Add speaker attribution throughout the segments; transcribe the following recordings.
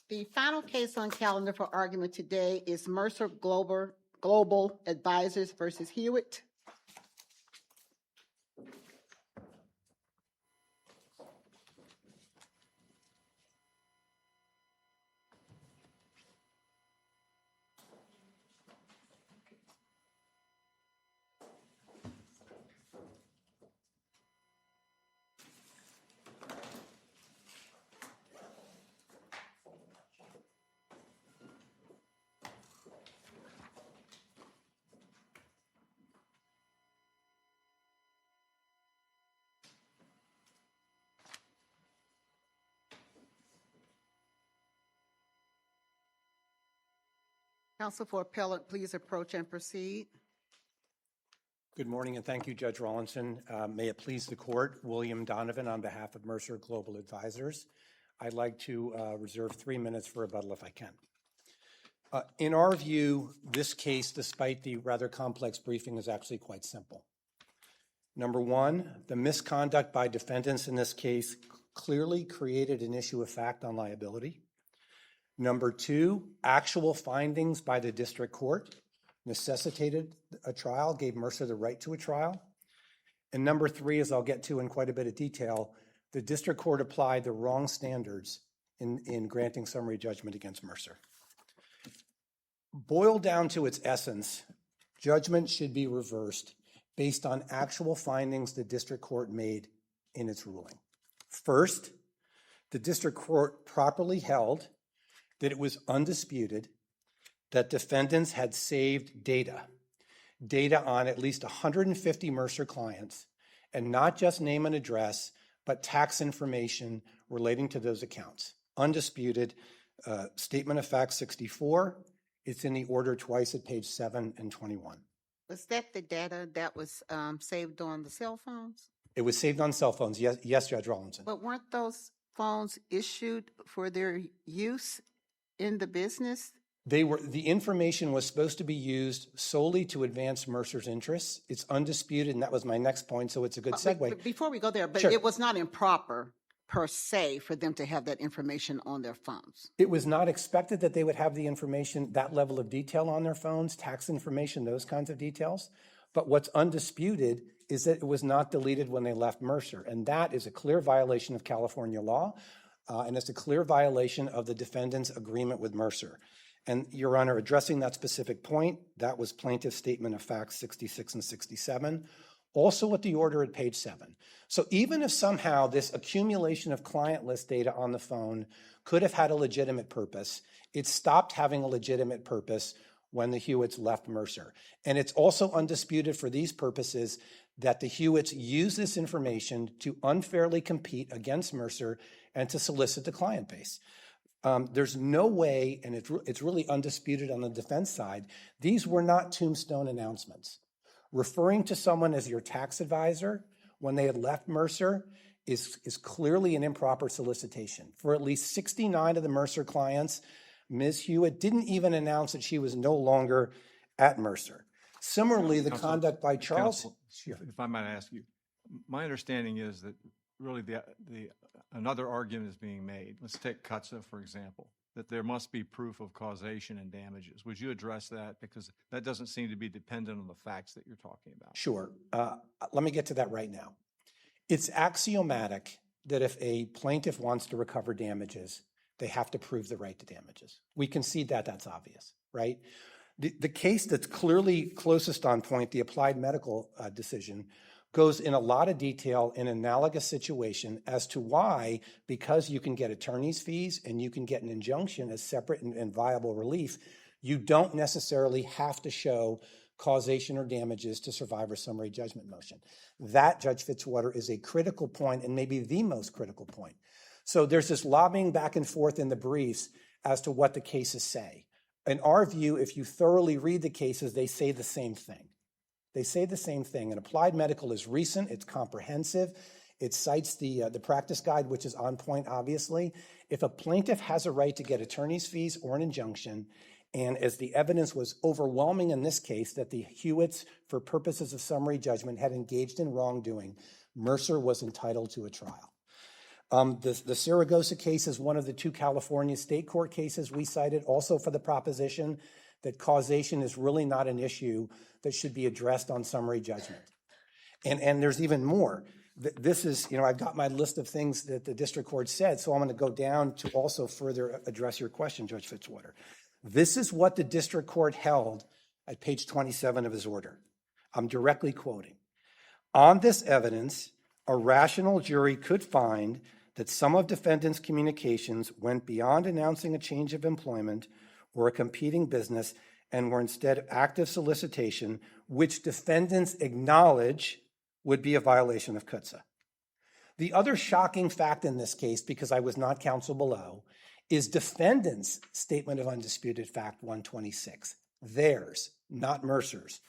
Speaker 1: The final case on calendar for argument today is Mercer Global Advisors versus Hewitt. Counsel for appellant, please approach and proceed.
Speaker 2: Good morning, and thank you, Judge Rawlinson. May it please the court, William Donovan on behalf of Mercer Global Advisors. I'd like to reserve 3 minutes for rebuttal if I can. In our view, this case, despite the rather complex briefing, is actually quite simple. Number one, the misconduct by defendants in this case clearly created an issue of fact on liability. Number two, actual findings by the district court necessitated a trial, gave Mercer the right to a trial. And number three, as I'll get to in quite a bit of detail, the district court applied the wrong standards in granting summary judgment against Mercer. Boiled down to its essence, judgment should be reversed based on actual findings the district court made in its ruling. First, the district court properly held that it was undisputed that defendants had saved data on at least 150 Mercer clients, and not just name and address, but tax information relating to those accounts. Undisputed, Statement of Facts 64. It's in the order twice at page 7 and 21.
Speaker 1: Was that the data that was saved on the cell phones?
Speaker 2: It was saved on cell phones, yes, Judge Rawlinson.
Speaker 1: But weren't those phones issued for their use in the business?
Speaker 2: The information was supposed to be used solely to advance Mercer's interests. It's undisputed, and that was my next point, so it's a good segue.
Speaker 1: Before we go there, but
Speaker 2: Sure.
Speaker 1: It was not improper per se for them to have that information on their phones.
Speaker 2: It was not expected that they would have the information, that level of detail on their phones, tax information, those kinds of details. But what's undisputed is that it was not deleted when they left Mercer, and that is a clear violation of California law, and it's a clear violation of the defendant's agreement with Mercer. And, Your Honor, addressing that specific point, that was Plaintiff's Statement of Facts 66 and 67, also at the order at page 7. So even if somehow this accumulation of client list data on the phone could have had a legitimate purpose, it stopped having a legitimate purpose when the Hewitts left Mercer. And it's also undisputed for these purposes that the Hewitts used this information to unfairly compete against Mercer and to solicit the client base. There's no way, and it's really undisputed on the defense side, these were not tombstone announcements. Referring to someone as your tax advisor when they had left Mercer is clearly an improper solicitation. For at least 69 of the Mercer clients, Ms. Hewitt didn't even announce that she was no longer at Mercer. Similarly, the conduct by Charles...
Speaker 3: If I might ask you, my understanding is that really another argument is being made. Let's take Cutsa, for example, that there must be proof of causation and damages. Would you address that? Because that doesn't seem to be dependent on the facts that you're talking about.
Speaker 2: Sure. Let me get to that right now. It's axiomatic that if a plaintiff wants to recover damages, they have to prove the right to damages. We concede that, that's obvious, right? The case that's clearly closest on point, the applied medical decision, goes in a lot of detail in an analogous situation as to why, because you can get attorney's fees and you can get an injunction as separate and viable relief, you don't necessarily have to show causation or damages to survive a summary judgment motion. That, Judge Fitzwater, is a critical point and maybe the most critical point. So there's this lobbying back and forth in the briefs as to what the cases say. In our view, if you thoroughly read the cases, they say the same thing. They say the same thing. And applied medical is recent, it's comprehensive, it cites the practice guide, which is on point, obviously. If a plaintiff has a right to get attorney's fees or an injunction, and as the evidence was overwhelming in this case that the Hewitts, for purposes of summary judgment, had engaged in wrongdoing, Mercer was entitled to a trial. The Saragossa case is one of the two California state court cases we cited, also for the proposition that causation is really not an issue that should be addressed on summary judgment. And there's even more. This is, I've got my list of things that the district court said, so I'm going to go down to also further address your question, Judge Fitzwater. This is what the district court held at page 27 of his order. I'm directly quoting. On this evidence, a rational jury could find that some of defendants' communications went beyond announcing a change of employment or a competing business and were instead active solicitation, which defendants acknowledge would be a violation of CUTSA. The other shocking fact in this case, because I was not counsel below, is defendants' statement of undisputed fact 126, theirs, not Mercer's,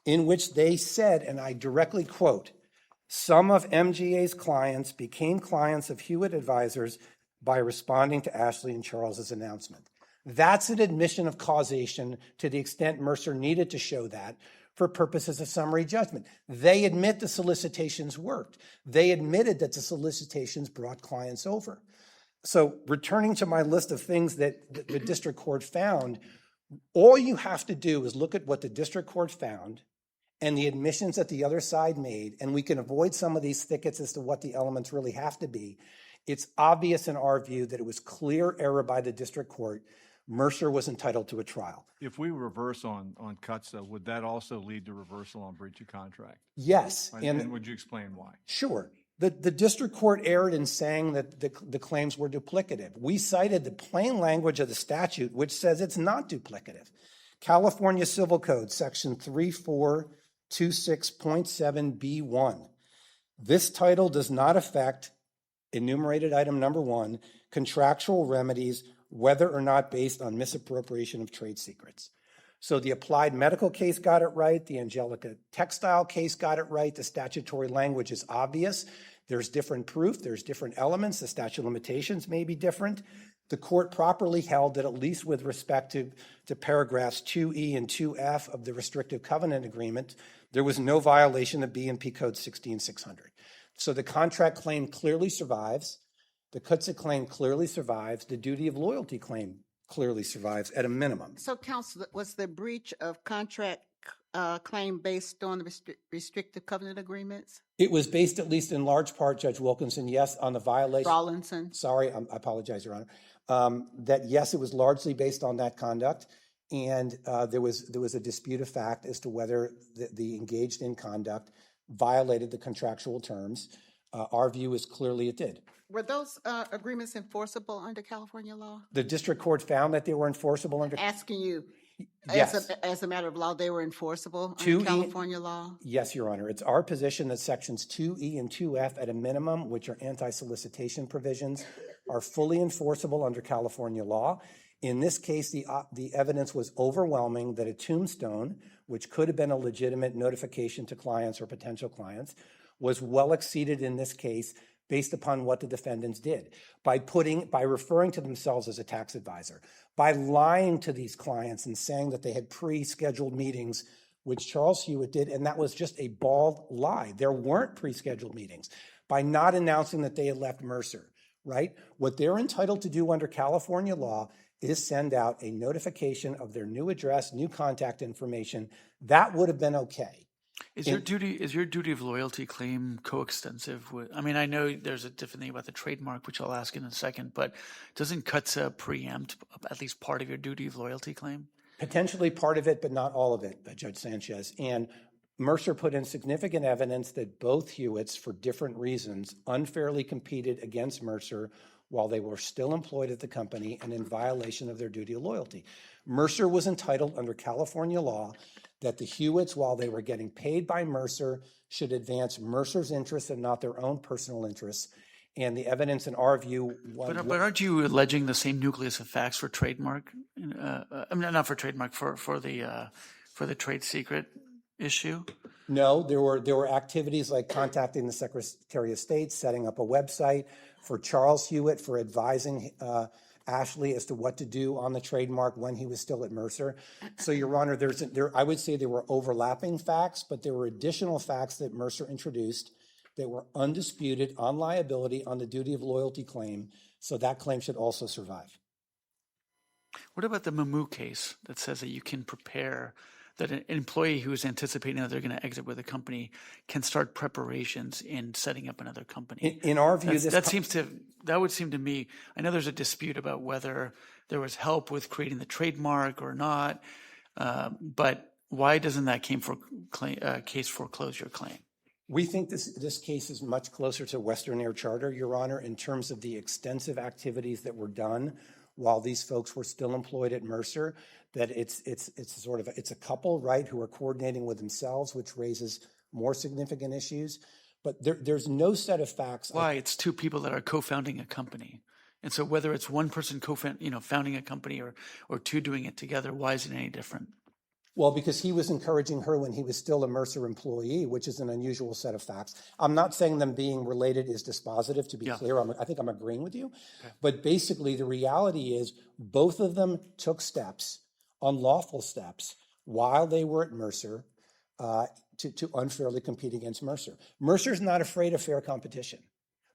Speaker 2: in which they said, and I directly quote, some of MGA's clients became clients of Hewitt Advisors by responding to Ashley and Charles's announcement. That's an admission of causation to the extent Mercer needed to show that for purposes of summary judgment. They admit the solicitations worked. They admitted that the solicitations brought clients over. So returning to my list of things that the district court found, all you have to do is look at what the district court found and the admissions that the other side made, and we can avoid some of these thickets as to what the elements really have to be. It's obvious in our view that it was clear error by the district court. Mercer was entitled to a trial.
Speaker 3: If we reverse on CUTSA, would that also lead to reversal on breach of contract?
Speaker 2: Yes.
Speaker 3: And would you explain why?
Speaker 2: Sure. The district court erred in saying that the claims were duplicative. We cited the plain language of the statute, which says it's not duplicative. California Civil Code, section 3426.7B1. This title does not affect, enumerated item number 1, contractual remedies, whether or not based on misappropriation of trade secrets. So the applied medical case got it right. The Angelica textile case got it right. The statutory language is obvious. There's different proof. There's different elements. The statute of limitations may be different. The court properly held that at least with respect to paragraphs 2E and 2F of the restrictive covenant agreement, there was no violation of B&P Code 16600. So the contract claim clearly survives. The CUTSA claim clearly survives. The duty of loyalty claim clearly survives at a minimum.
Speaker 1: So, counsel, was the breach of contract claim based on the restrictive covenant agreements?
Speaker 2: It was based, at least in large part, Judge Wilkinson, yes, on the violation.
Speaker 1: Rawlinson.
Speaker 2: Sorry, I apologize, Your Honor. That yes, it was largely based on that conduct, and there was a dispute of fact as to whether the engaged in conduct violated the contractual terms. Our view is clearly it did.
Speaker 1: Were those agreements enforceable under California law?
Speaker 2: The district court found that they were enforceable under.
Speaker 1: Asking you,
Speaker 2: Yes.
Speaker 1: as a matter of law, they were enforceable
Speaker 2: 2E
Speaker 1: under California law?
Speaker 2: Yes, Your Honor. It's our position that sections 2E and 2F at a minimum, which are anti-solicitation provisions, are fully enforceable under California law. In this case, the evidence was overwhelming that a tombstone, which could have been a legitimate notification to clients or potential clients, was well exceeded in this case based upon what the defendants did by referring to themselves as a tax advisor, by lying to these clients and saying that they had pre-scheduled meetings, which Charles Hewitt did, and that was just a bald lie. There weren't pre-scheduled meetings, by not announcing that they had left Mercer, right? What they're entitled to do under California law is send out a notification of their new address, new contact information. That would have been okay.
Speaker 4: Is your duty of loyalty claim coextensive with? I mean, I know there's a different thing about the trademark, which I'll ask in a second, but doesn't CUTSA preempt at least part of your duty of loyalty claim?
Speaker 2: Potentially part of it, but not all of it, Judge Sanchez. And Mercer put in significant evidence that both Hewitts, for different reasons, unfairly competed against Mercer while they were still employed at the company and in violation of their duty of loyalty. Mercer was entitled under California law that the Hewitts, while they were getting paid by Mercer, should advance Mercer's interests and not their own personal interests. And the evidence in our view was...
Speaker 4: But aren't you alleging the same nucleus of facts for trademark? I mean, not for trademark, for the trade secret issue?
Speaker 2: No, there were activities like contacting the Secretary of State, setting up a website for Charles Hewitt for advising Ashley as to what to do on the trademark when he was still at Mercer. So, Your Honor, I would say there were overlapping facts, but there were additional facts that Mercer introduced They were undisputed on liability on the duty of loyalty claim, so that claim should also survive.
Speaker 4: What about the Mamu case that says that you can prepare, that an employee who is anticipating that they're going to exit with a company can start preparations in setting up another company?
Speaker 2: In our view,
Speaker 4: That would seem to me, I know there's a dispute about whether there was help with creating the trademark or not, but why doesn't that case foreclose your claim?
Speaker 2: we think this case is much closer to Western Air Charter, Your Honor, in terms of the extensive activities that were done while these folks were still employed at Mercer, that it's a couple, right, who are coordinating with themselves, which raises more significant issues. But there's no set of facts.
Speaker 4: Why? It's two people that are co-founding a company. And so whether it's one person founding a company or two doing it together, why is it any different?
Speaker 2: Well, because he was encouraging her when he was still a Mercer employee, which is an unusual set of facts. I'm not saying them being related is dispositive, to be clear. I think I'm agreeing with you. Okay. But basically, the reality is both of them took steps, unlawful steps, while they were at Mercer to unfairly compete against Mercer. Mercer's not afraid of fair competition.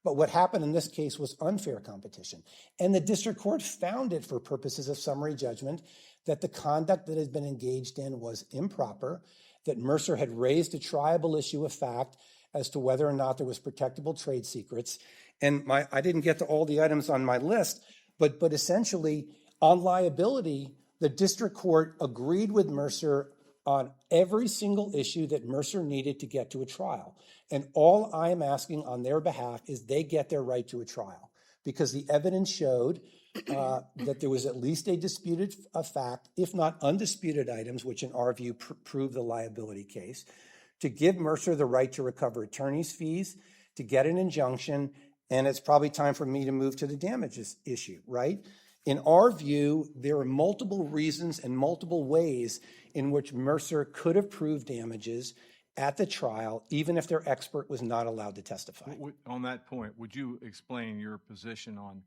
Speaker 2: But what happened in this case was unfair competition. And the district court found it for purposes of summary judgment that the conduct that had been engaged in was improper, that Mercer had raised a triable issue of fact as to whether or not there was protectable trade secrets. And I didn't get to all the items on my list, but essentially on liability, the district court agreed with Mercer on every single issue that Mercer needed to get to a trial. And all I am asking on their behalf is they get their right to a trial, because the evidence showed that there was at least a disputed fact, if not undisputed items, which in our view prove the liability case, to give Mercer the right to recover attorney's fees, to get an injunction, and it's probably time for me to move to the damages issue, right? In our view, there are multiple reasons and multiple ways in which Mercer could have proved damages at the trial, even if their expert was not allowed to testify.
Speaker 3: On that point, would you explain your position on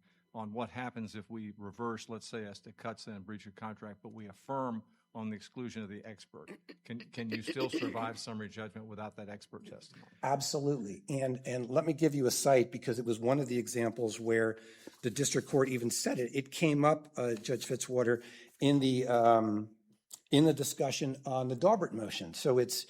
Speaker 3: what happens if we reverse, let's say, as to cuts and breach of contract, but we affirm on the exclusion of the expert? Can you still survive summary judgment without that expert testimony?
Speaker 2: Absolutely. And let me give you a cite, because it was one of the examples where the district court even said it. It came up, Judge Fitzwater, in the discussion on the Daubert motion. So it's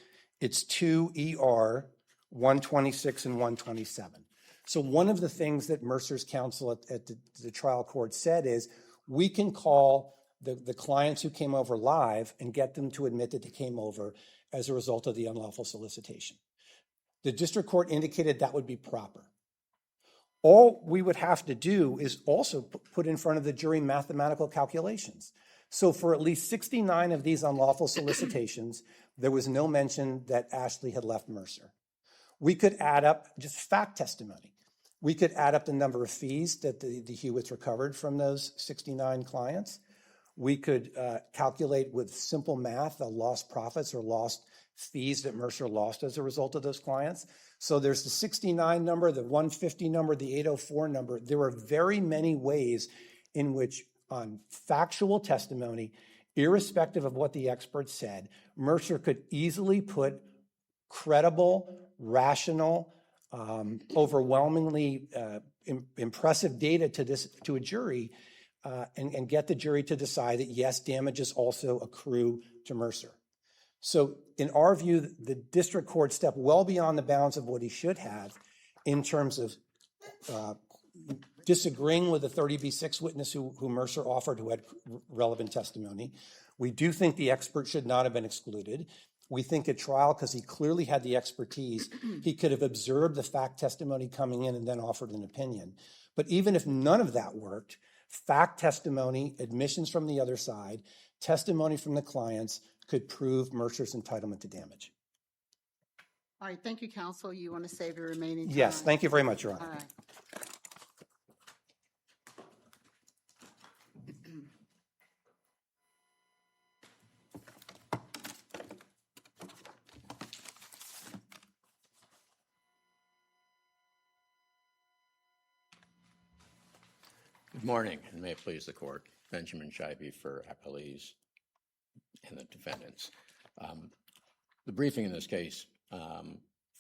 Speaker 2: 2 ER 126 and 127. So one of the things that Mercer's counsel at the trial court said is, we can call the clients who came over live and get them to admit that they came over as a result of the unlawful solicitation. The district court indicated that would be proper. All we would have to do is also put in front of the jury mathematical calculations. So for at least 69 of these unlawful solicitations, there was no mention that Ashley had left Mercer. We could add up just fact testimony. We could add up the number of fees that the Hewitts recovered from those 69 clients. We could calculate with simple math the lost profits or lost fees that Mercer lost as a result of those clients. So there's the 69 number, the 150 number, the 804 number. There are very many ways in which, on factual testimony, irrespective of what the experts said, Mercer could easily put credible, rational, overwhelmingly impressive data to a jury and get the jury to decide that, yes, damages also accrue to Mercer. So in our view, the district court stepped well beyond the bounds of what he should have in terms of disagreeing with the 30B6 witness who Mercer offered, who had relevant testimony. We do think the expert should not have been excluded. We think at trial, because he clearly had the expertise, he could have observed the fact testimony coming in and then offered an opinion. But even if none of that worked, fact testimony, admissions from the other side, testimony from the clients could prove Mercer's entitlement to damage.
Speaker 1: All right, thank you, counsel. You want to save your remaining time?
Speaker 2: Yes, thank you very much, Your Honor.
Speaker 1: All right.
Speaker 5: Good morning, and may it please the court. Benjamin Scheibe for appellees and the defendants. The briefing in this case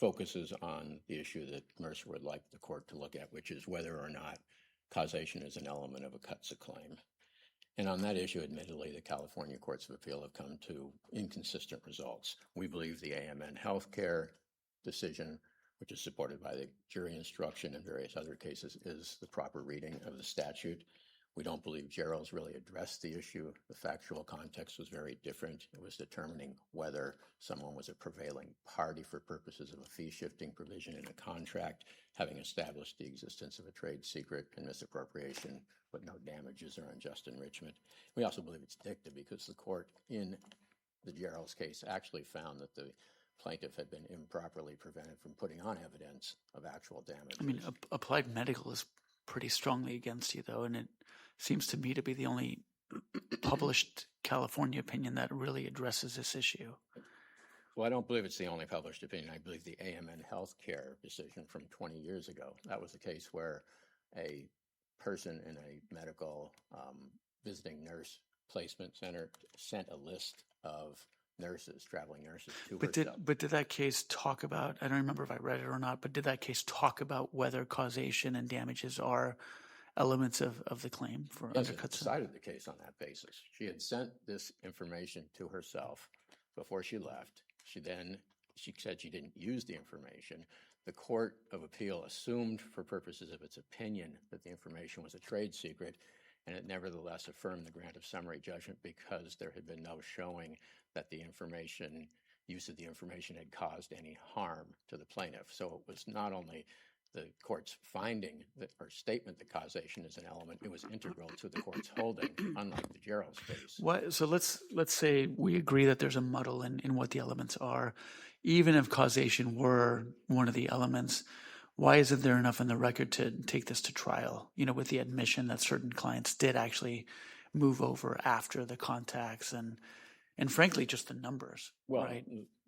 Speaker 5: focuses on the issue that Mercer would like the court to look at, which is whether or not causation is an element of a CUTSA claim. And on that issue, admittedly, the California Courts of Appeal have come to inconsistent results. We believe the AMN healthcare decision, which is supported by the jury instruction and various other cases, is the proper reading of the statute. We don't believe Gerald's really addressed the issue. The factual context was very different. It was determining whether someone was a prevailing party for purposes of a fee-shifting provision in a contract, having established the existence of a trade secret and misappropriation, but no damages or unjust enrichment. We also believe it's dicta because the court in the Gerald's case actually found that the plaintiff had been improperly prevented from putting on evidence of actual damages.
Speaker 4: I mean, Applied Medical is pretty strongly against you, though, and it seems to me to be the only published California opinion that really addresses this issue.
Speaker 5: Well, I don't believe it's the only published opinion. I believe the AMN healthcare decision from 20 years ago, that was a case where a person in a medical visiting nurse placement center sent a list of nurses, traveling nurses to herself.
Speaker 4: But did that case talk about, I don't remember if I read it or not, but did that case talk about whether causation and damages are elements of the claim for
Speaker 5: Yes, it
Speaker 4: undercuts?
Speaker 5: decided the case on that basis. She had sent this information to herself before she left. She said she didn't use the information. The Court of Appeal assumed for purposes of its opinion that the information was a trade secret, and it nevertheless affirmed the grant of summary judgment because there had been no showing that the use of the information had caused any harm to the plaintiff. So it was not only the court's finding or statement that causation is an element, it was integral to the court's holding, unlike the Gerald's case.
Speaker 4: So let's say we agree that there's a muddle in what the elements are. Even if causation were one of the elements, why isn't there enough in the record to take this to trial, with the admission that certain clients did actually move over after the contacts and frankly, just the numbers?
Speaker 5: Well,
Speaker 4: right?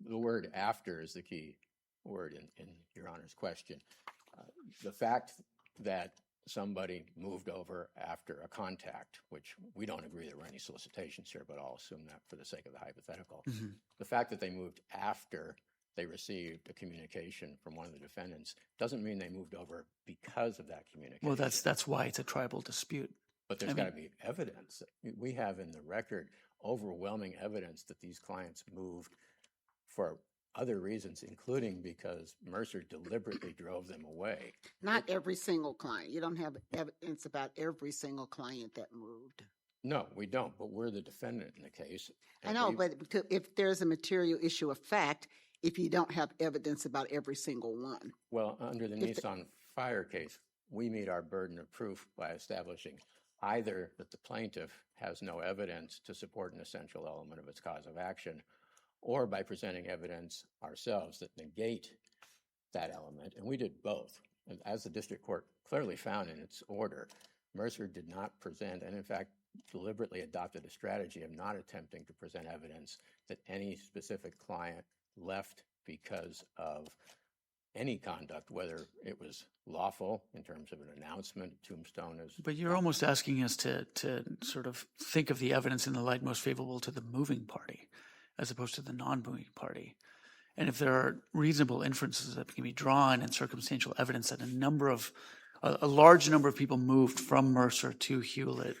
Speaker 5: The word after is the key word in Your Honor's question. The fact that somebody moved over after a contact, which we don't agree there were any solicitations here, but I'll assume that for the sake of the hypothetical.
Speaker 4: Mm-hmm.
Speaker 5: The fact that they moved after they received a communication from one of the defendants doesn't mean they moved over because of that communication.
Speaker 4: Well, that's why it's a tribal dispute.
Speaker 5: But there's got to be evidence. We have in the record overwhelming evidence that these clients moved for other reasons, including because Mercer deliberately drove them away.
Speaker 1: Not every single client. You don't have evidence about every single client that moved.
Speaker 5: No, we don't, but we're the defendant in the case.
Speaker 1: I know, but if there's a material issue of fact, if you don't have evidence about every single one.
Speaker 5: Well, under the Nissan Fire case, we meet our burden of proof by establishing either that the plaintiff has no evidence to support an essential element of its cause of action, or by presenting evidence ourselves that negate that element. And we did both. And as the district court clearly found in its order, Mercer did not present, and in fact, deliberately adopted a strategy of not attempting to present evidence that any specific client left because of any conduct, whether it was lawful in terms of an announcement, tombstone.
Speaker 4: But you're almost asking us to sort of think of the evidence in the light most favorable to the moving party as opposed to the non-moving party. And if there are reasonable inferences that can be drawn and circumstantial evidence that a large number of people moved from Mercer to Hewitt,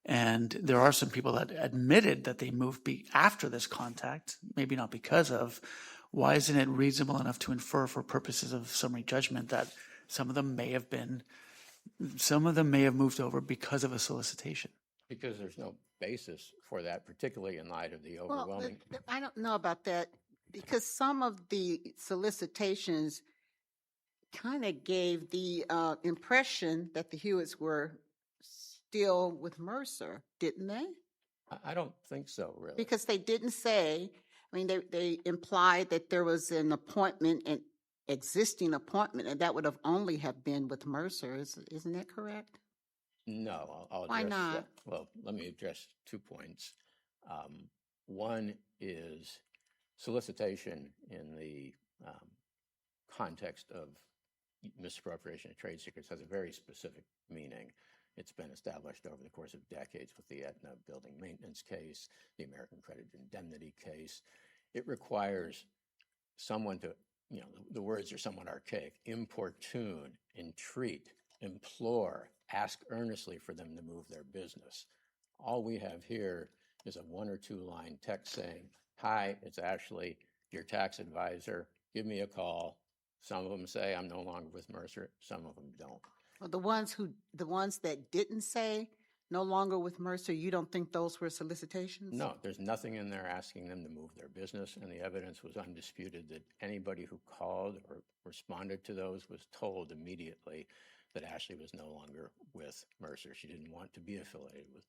Speaker 4: and there are some people that admitted that they moved after this contact, maybe not because of, why isn't it reasonable enough to infer for purposes of summary judgment that some of them may have moved over because of a solicitation?
Speaker 5: Because there's no basis for that, particularly in light of the overwhelming.
Speaker 1: Well, I don't know about that because some of the solicitations kind of gave the impression that the Hewitts were still with Mercer, didn't they?
Speaker 5: I don't think so, really.
Speaker 1: Because they didn't say, they implied that there was an appointment, an existing appointment, and that would have only have been with Mercer. Isn't that correct?
Speaker 5: No, I'll address
Speaker 1: Why not?
Speaker 5: that. Well, let me address 2 points. One is solicitation in the context of misappropriation of trade secrets has a very specific meaning. It's been established over the course of decades with the Aetna building maintenance case, the American Credit Indemnity case. It requires someone to the words are somewhat archaic, importune, entreat, implore, ask earnestly for them to move their business. All we have here is a 1 or 2 line text saying, hi, it's Ashley, your tax advisor, give me a call. Some of them say I'm no longer with Mercer, some of them don't.
Speaker 1: Well, the ones that didn't say no longer with Mercer, you don't think those were solicitations?
Speaker 5: No, there's nothing in there asking them to move their business, and the evidence was undisputed that anybody who called or responded to those was told immediately that Ashley was no longer with Mercer. She didn't want to be affiliated with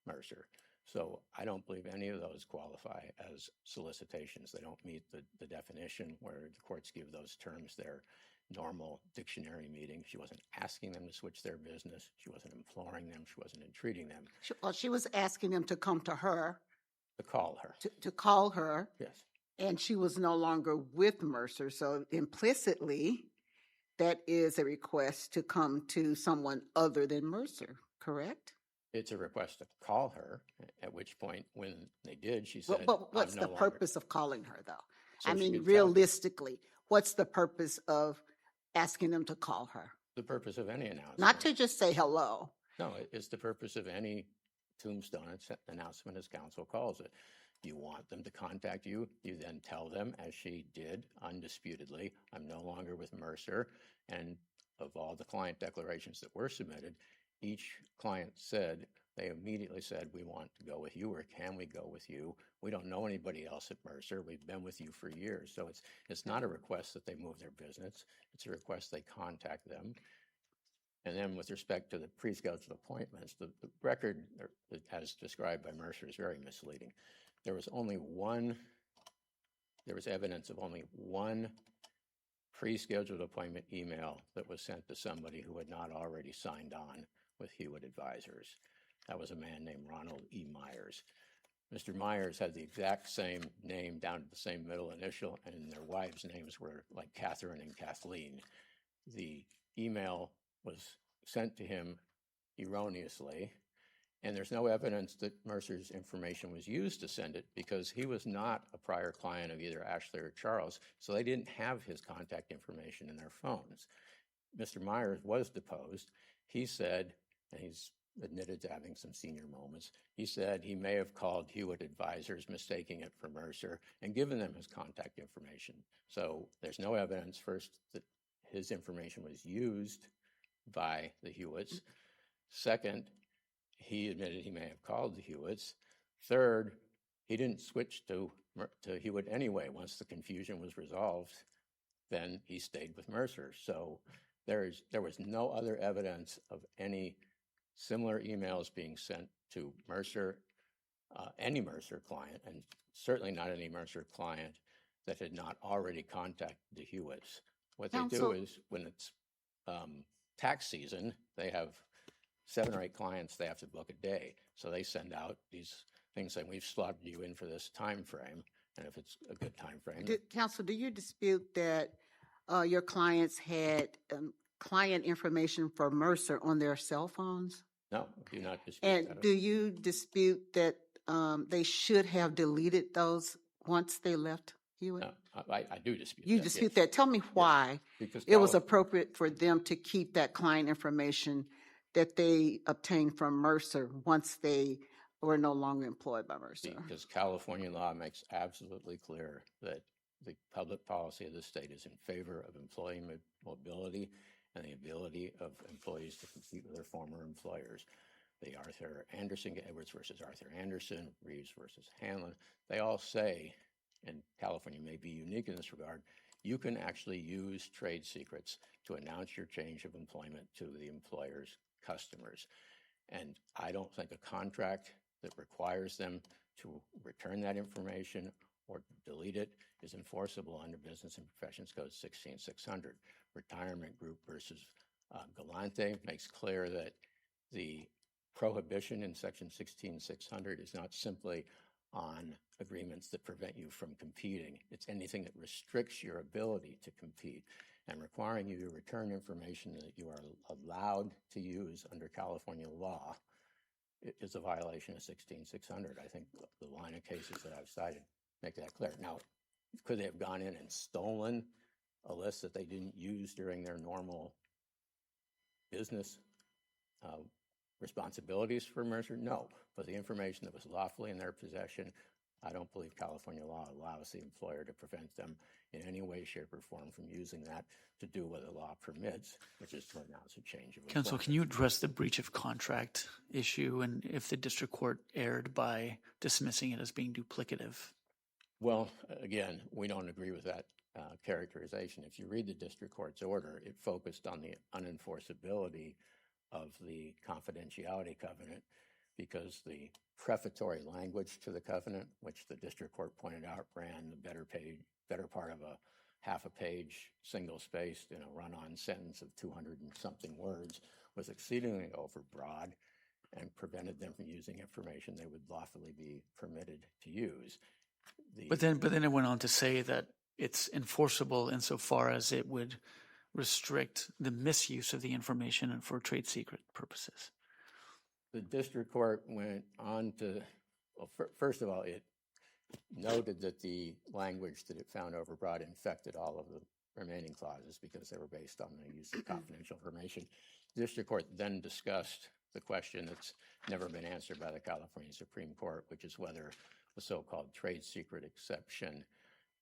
Speaker 5: Mercer. So I don't believe any of those qualify as solicitations. They don't meet the definition where the courts give those terms their normal dictionary meaning. She wasn't asking them to switch their business. She wasn't imploring them. She wasn't entreating them.
Speaker 1: Well, she was asking them to come to her,
Speaker 5: To call her.
Speaker 1: to call her,
Speaker 5: Yes.
Speaker 1: and she was no longer with Mercer. So implicitly, that is a request to come to someone other than Mercer, correct?
Speaker 5: It's a request to call her, at which point, when they did, she said,
Speaker 1: But what's
Speaker 5: I'm
Speaker 1: the
Speaker 5: no longer.
Speaker 1: purpose of calling her, though?
Speaker 5: So
Speaker 1: I
Speaker 5: she
Speaker 1: mean,
Speaker 5: could tell-
Speaker 1: realistically, what's the purpose of asking them to call her?
Speaker 5: The purpose of any announcement.
Speaker 1: Not to just say hello.
Speaker 5: No, it's the purpose of any tombstone announcement, as counsel calls it. You want them to contact you. You then tell them, as she did, undisputedly, I'm no longer with Mercer. And of all the client declarations that were submitted, each client said, they immediately said, we want to go with you, or can we go with you? We don't know anybody else at Mercer. We've been with you for years. So it's not a request that they move their business. It's a request they contact them. And then with respect to the pre-scheduled appointments, the record, as described by Mercer, is very misleading. There was evidence of only one pre-scheduled appointment email that was sent to somebody who had not already signed on with Hewitt Advisors. That was a man named Ronald E. Myers. Mr. Myers had the exact same name down to the same middle initial, and their wives' names were like Catherine and Kathleen. The email was sent to him erroneously, and there's no evidence that Mercer's information was used to send it because he was not a prior client of either Ashley or Charles, so they didn't have his contact information in their phones. Mr. Myers was deposed. He said, and he's admitted to having some senior moments, he said he may have called Hewitt Advisors, mistaking it for Mercer, and given them his contact information. So there's no evidence, first, that his information was used by the Hewitts. Second, he admitted he may have called the Hewitts. Third, he didn't switch to Hewitt anyway. Once the confusion was resolved, then he stayed with Mercer. So there was no other evidence of any similar emails being sent to Mercer, any Mercer client, and certainly not any Mercer client that had not already contacted the Hewitts. What they do is, when it's tax season, they have 7 or 8 clients they have to book a day. So they send out these things saying, we've slotted you in for this time frame, and if it's a good time frame.
Speaker 1: Counsel, do you dispute that your clients had client information for Mercer on their cell phones?
Speaker 5: No, I do not dispute
Speaker 1: And
Speaker 5: that.
Speaker 1: do you dispute that they should have deleted those once they left Hewitt?
Speaker 5: No, I do dispute
Speaker 1: You
Speaker 5: that.
Speaker 1: dispute
Speaker 5: yes.
Speaker 1: that. Tell me why
Speaker 5: Because
Speaker 1: it was appropriate for them to keep that client information that they obtained from Mercer once they were no longer employed by Mercer.
Speaker 5: Because California law makes absolutely clear that the public policy of the state is in favor of employee mobility and the ability of employees to compete with their former employers. The Arthur Anderson, Edwards versus Arthur Anderson, Reeves versus Hanlon, they all say, and California may be unique in this regard, you can actually use trade secrets to announce your change of employment to the employer's customers. And I don't think a contract that requires them to return that information or delete it is enforceable under Business and Professions Code 16600. Retirement Group versus Galante makes clear that the prohibition in Section 16600 is not simply on agreements that prevent you from competing. It's anything that restricts your ability to compete, and requiring you to return information that you are allowed to use under California law is a violation of 16600. I think the line of cases that I've cited make that clear. Now, could they have gone in and stolen a list that they didn't use during their normal business responsibilities for Mercer? No. But the information that was lawfully in their possession, I don't believe California law allows the employer to prevent them in any way, shape, or form from using that to do what the law permits, which is to announce a change of
Speaker 4: Counsel,
Speaker 5: employment.
Speaker 4: can you address the breach of contract issue and if the district court erred by dismissing it as being duplicative?
Speaker 5: Well, again, we don't agree with that characterization. If you read the district court's order, it focused on the unenforceability of the confidentiality covenant because the prefatory language to the covenant, which the district court pointed out ran the better part of a half a page, single-spaced in a run-on sentence of 200 and something words, was exceedingly overbroad and prevented them from using information they would lawfully be permitted to use.
Speaker 4: But then it went on to say that it's enforceable insofar as it would restrict the misuse of the information and for trade secret purposes.
Speaker 5: The district court went on to, well, first of all, it noted that the language that it found overbroad infected all of the remaining clauses because they were based on the use of confidential information. The district court then discussed the question that's never been answered by the California Supreme Court, which is whether the so-called trade secret exception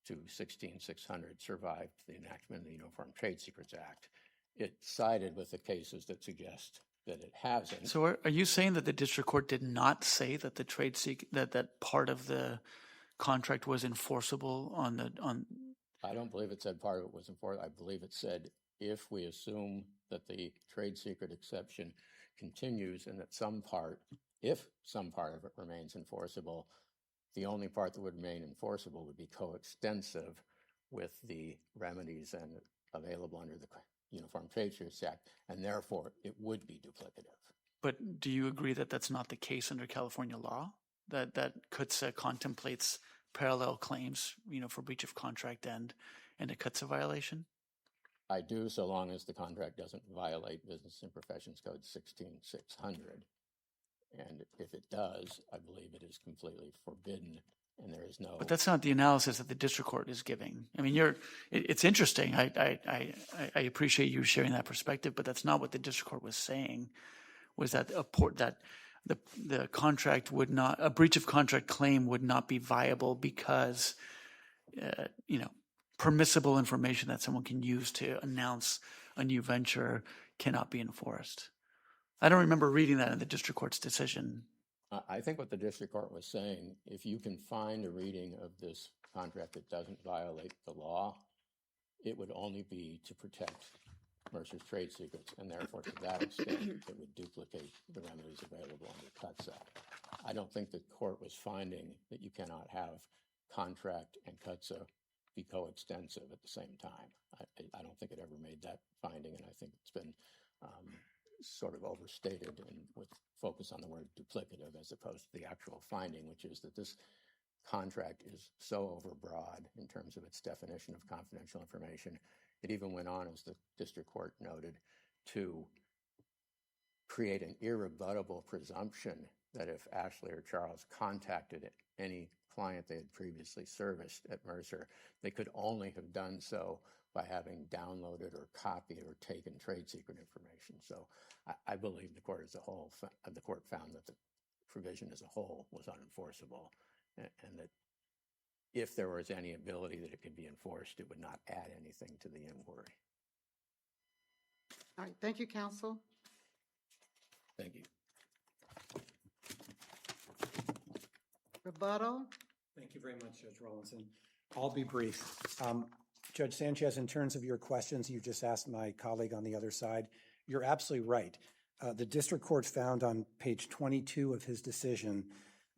Speaker 5: to 16600 survived the enactment of the Uniform Trade Secrets Act. It sided with the cases that suggest that it hasn't.
Speaker 4: So are you saying that the district court did not say that the trade secret, that part of the contract was enforceable on?
Speaker 5: I don't believe it said part of it was enforceable. I believe it said if we assume that the trade secret exception continues and that if some part of it remains enforceable, the only part that would remain enforceable would be coextensive with the remedies and available under the Uniform Trade Secrets Act, and therefore it would be duplicative.
Speaker 4: But do you agree that that's not the case under California law? That CUTSA contemplates parallel claims, for breach of contract and a CUTSA violation?
Speaker 5: I do, so long as the contract doesn't violate Business and Professions Code 16600. And if it does, I believe it is completely forbidden, and there is no.
Speaker 4: But that's not the analysis that the district court is giving. I mean, it's interesting. I appreciate you sharing that perspective, but that's not what the district court was saying. Was that the contract would not, a breach of contract claim would not be viable because, permissible information that someone can use to announce a new venture cannot be enforced. I don't remember reading that in the district court's decision.
Speaker 5: I think what the district court was saying, if you can find a reading of this contract that doesn't violate the law, it would only be to protect Mercer's trade secrets, and therefore to that extent it would duplicate the remedies available under CUTSA. I don't think the court was finding that you cannot have contract and CUTSA be coextensive at the same time. I don't think it ever made that finding, and I think it's been sort of overstated and with focus on the word duplicative as opposed to the actual finding, which is that this contract is so overbroad in terms of its definition of confidential information. It even went on, as the district court noted, to create an irrebuttable presumption that if Ashley or Charles contacted any client they had previously serviced at Mercer, they could only have done so by having downloaded or copied or taken trade secret information. So I believe the court found that the provision as a whole was unenforceable, and that if there was any ability that it could be enforced, it would not add anything to the inquiry.
Speaker 1: All right, thank you, counsel.
Speaker 5: Thank you.
Speaker 1: Rebuttal.
Speaker 2: Thank you very much, Judge Rawlinson. I'll be brief. Judge Sanchez, in terms of your questions you just asked my colleague on the other side, you're absolutely right. The district court found on page 22 of his decision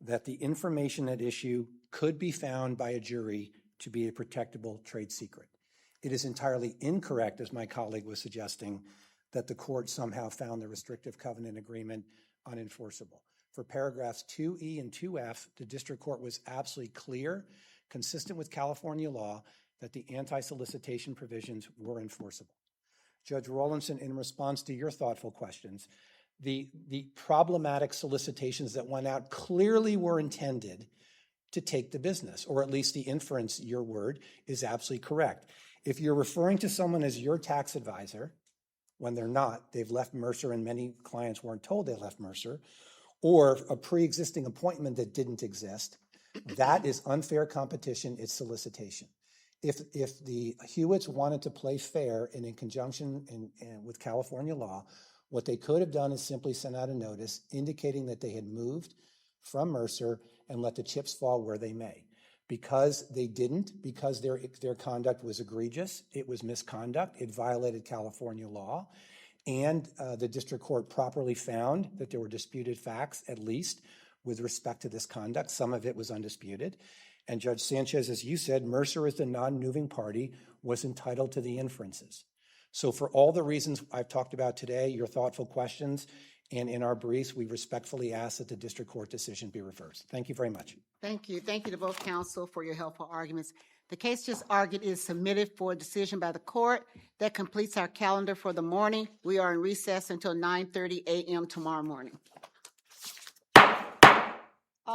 Speaker 2: that the information at issue could be found by a jury to be a protectable trade secret. It is entirely incorrect, as my colleague was suggesting, that the court somehow found the restrictive covenant agreement unenforceable. For paragraphs 2E and 2F, the district court was absolutely clear, consistent with California law, that the anti-solicitation provisions were enforceable. Judge Rawlinson, in response to your thoughtful questions, the problematic solicitations that went out clearly were intended to take the business, or at least the inference, your word, is absolutely correct. If you're referring to someone as your tax advisor, when they're not, they've left Mercer and many clients weren't told they left Mercer, or a pre-existing appointment that didn't exist, that is unfair competition, it's solicitation. If the Hewitts wanted to play fair and in conjunction with California law, what they could have done is simply sent out a notice indicating that they had moved from Mercer and let the chips fall where they may. Because they didn't, because their conduct was egregious, it was misconduct, it violated California law, and the district court properly found that there were disputed facts, at least, with respect to this conduct. Some of it was undisputed. And Judge Sanchez, as you said, Mercer as the non-moving party was entitled to the inferences. So for all the reasons I've talked about today, your thoughtful questions, and in our briefs, we respectfully ask that the district court decision be reversed. Thank you very much.
Speaker 1: Thank you. Thank you to both counsel for your helpful arguments. The case just argued is submitted for decision by the court. That completes our calendar for the morning. We are in recess until 9:30 a.m. tomorrow morning.